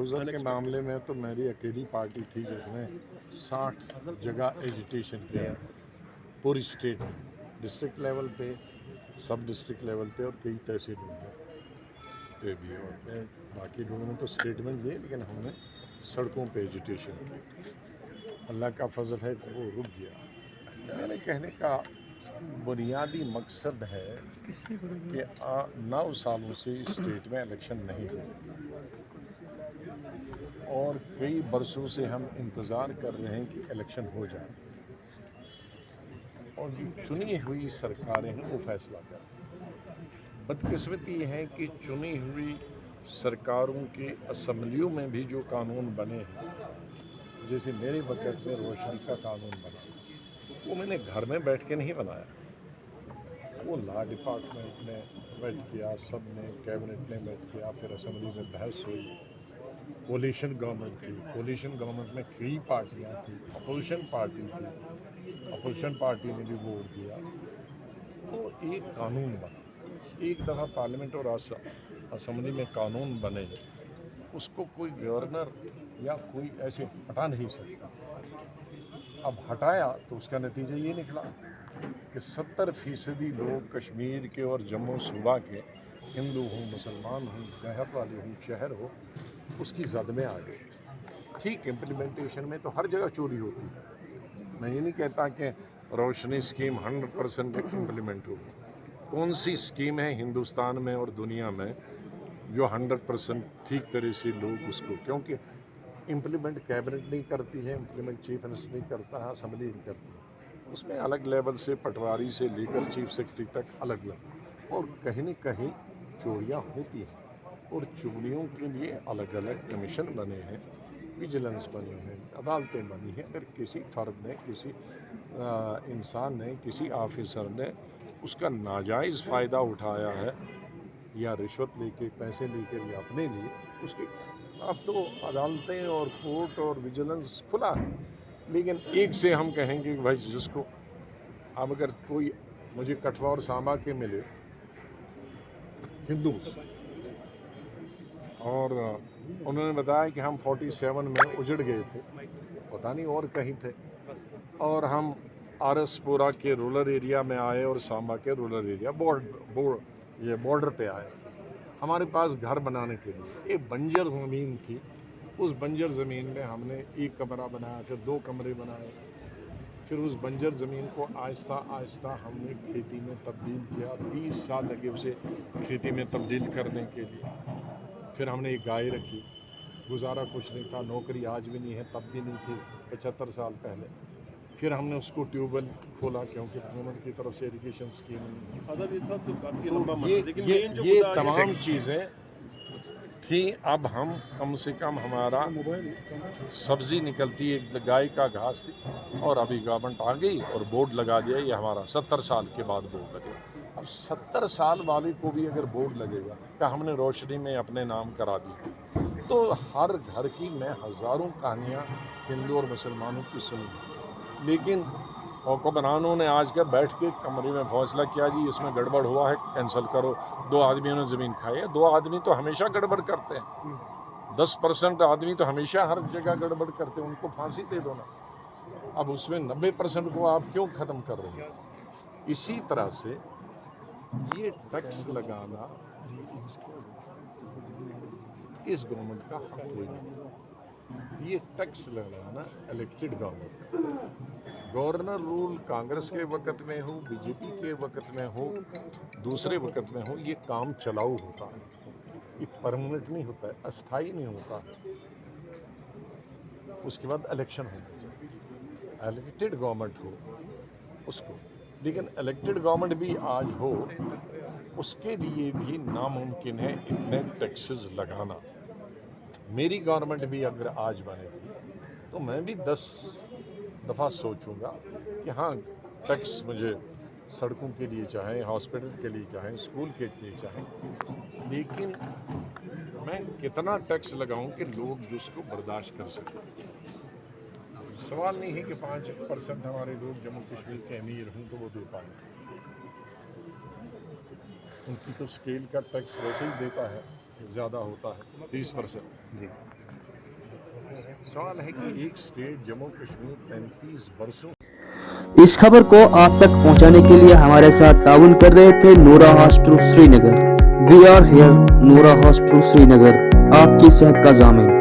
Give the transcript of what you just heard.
Bulldozer के मामले में तो मेरी अकेली पार्टी थी जिसने 60 जगह एजिटेशन किया पूरी स्टेट में, डिस्ट्रिक्ट लेवल पे, सब डिस्ट्रिक्ट लेवल पे और कई तहसील पे भी। और बाकी लोगों ने तो स्टेटमेंट दिए, लेकिन हमने सड़कों पे एजिटेशन की। अल्लाह का फजल है कि वो रुक गया। मेरे कहने का बुनियादी मकसद है कि 9 सालों से स्टेट में इलेक्शन नहीं हुए और कई बरसों से हम इंतज़ार कर रहे हैं कि इलेक्शन हो जाए और जो चुनी हुई सरकारें हैं वो फैसला करें। बदकिस्मती है कि चुनी हुई सरकारों की असम्बलियों में भी जो कानून बने हैं, जैसे मेरे वक्त में रोशनी का कानून बना, वो मैंने घर में बैठ के नहीं बनाया, वो लॉ डिपार्टमेंट ने बैठ किया, सब ने कैबिनेट ने बैठ किया, फिर असम्बली में बहस हुई। कोलिशन गवर्नमेंट थी, कोलिशन गवर्नमेंट में कई पार्टियाँ थी, अपोजिशन पार्टी थी, अपोजिशन पार्टी ने भी वोट दिया, तो एक कानून बना। एक दफ़ा पार्लियामेंट और असम्बली में कानून बने, उसको कोई गवर्नर या कोई ऐसे हटा नहीं सकता। अब हटाया तो उसका नतीजा ये निकला कि 70% लोग कश्मीर के और जम्मू सूबा के, हिंदू हों, मुसलमान हों, देहात वाले हों, शहर हो, उसकी जद में आ गए। ठीक, इम्प्लीमेंटेशन में तो हर जगह चोरी होती है। मैं ये नहीं कहता कि रोशनी स्कीम 100% इम्प्लीमेंट होगी। कौन सी स्कीम है हिंदुस्तान में और दुनिया में जो 100% ठीक तरह से लोग उसको, क्योंकि इम्प्लीमेंट कैबिनेट नहीं करती है, इम्प्लीमेंट चीफ मिनिस्टर नहीं करता है, असम्बली नहीं करती है, उसमें अलग लेवल से पटवारी से लेकर चीफ सेक्रेटरी तक अलग अलग, और कहीं न कहीं चोरियाँ होती हैं और चोरियों के लिए अलग अलग कमीशन बने हैं, विजिलेंस बनी है, अदालतें बनी हैं। अगर किसी फ़र्द ने, किसी इंसान ने, किसी ऑफिसर ने उसका नाजायज़ फ़ायदा उठाया है या रिश्वत लेके, पैसे लेकर या अपने लिए, उसके अब तो अदालतें और कोर्ट और विजिलेंस खुला है। लेकिन एक से हम कहेंगे कि भाई जिसको, अब अगर कोई मुझे कठुआ और सांबा के मिले हिंदू और उन्होंने बताया कि हम 47 में उजड़ गए थे, पता नहीं और कहीं थे, और हम आरएसपुरा के रूरल एरिया में आए और सांबा के रूरल एरिया बॉर्डर पे आए हमारे पास घर बनाने के लिए। एक बंजर ज़मीन थी, उस बंजर ज़मीन में हमने एक कमरा बनाया, फिर 2 कमरे बनाए, फिर उस बंजर ज़मीन को आहिस्ता आहिस्ता हमने खेती में तब्दील किया। 20 साल लगे उसे खेती में तब्दील करने के लिए। फिर हमने एक गाय रखी, गुजारा कुछ नहीं था, नौकरी आज भी नहीं है, तब भी नहीं थी 75 साल पहले। फिर हमने उसको ट्यूबवेल खोला क्योंकि गवर्नमेंट की तरफ से इरिगेशन स्कीम नहीं। तो ये तमाम चीज़ें थी। अब हम कम से कम हमारा सब्ज़ी निकलती, एक गाय का घास थी, और अभी गवर्नमेंट आ गई और बोर्ड लगा दिया, ये हमारा 70 साल के बाद बोर्ड लगेगा। अब 70 साल वाले को भी अगर बोर्ड लगेगा कि हमने रोशनी में अपने नाम करा दी, तो हर घर की मैं हज़ारों कहानियाँ हिंदू और मुसलमानों की सुनी, लेकिन हुक्मरानों ने आज का बैठ के कमरे में फैसला किया, जी इसमें गड़बड़ हुआ है, कैंसिल करो। 2 आदमियों ने ज़मीन खाई है। 2 आदमी तो हमेशा गड़बड़ करते हैं, 10% आदमी तो हमेशा हर जगह गड़बड़ करते हैं, उनको फांसी दे दो ना। अब उसमें 90% को आप क्यों ख़त्म कर रहे हैं? इसी तरह से ये टैक्स लगाना इस गवर्नमेंट का हक कोई नहीं। ये टैक्स लगाना इलेक्टेड गवर्नर रूल कांग्रेस के वक्त में हो, बीजेपी के वक्त में हो, दूसरे वक्त में हो, ये काम चलाऊ होता है, ये परमानेंट नहीं होता है, अस्थाई नहीं होता है। उसके बाद इलेक्शन होना चाहिए, इलेक्टेड गवर्नमेंट हो उसको, लेकिन इलेक्टेड गवर्नमेंट भी आज हो, उसके लिए भी नामुमकिन है इतने टैक्सेस लगाना। मेरी गवर्नमेंट भी अगर आज बनेगी तो मैं भी 10 दफ़ा सोचूंगा कि हाँ, टैक्स मुझे सड़कों के लिए चाहे, हॉस्पिटल के लिए चाहे, स्कूल के लिए चाहे, लेकिन मैं कितना टैक्स लगाऊं कि लोग जिसको बर्दाश्त कर सकें। सवाल नहीं है कि 5% हमारे लोग जम्मू कश्मीर के अमीर हों तो वो दे पाएँ, उनकी तो स्केल का टैक्स वैसे ही देता है, ज़्यादा होता है 30%। सवाल है कि एक स्टेट जम्मू कश्मीर 35 बरसों इस खबर को आप तक पहुंचाने के लिए हमारे साथ ताउन कर रहे थे Noora hospital Srinagar. We are here Noora hospital Srinagar, आपकी सेहत का ज़ामिन।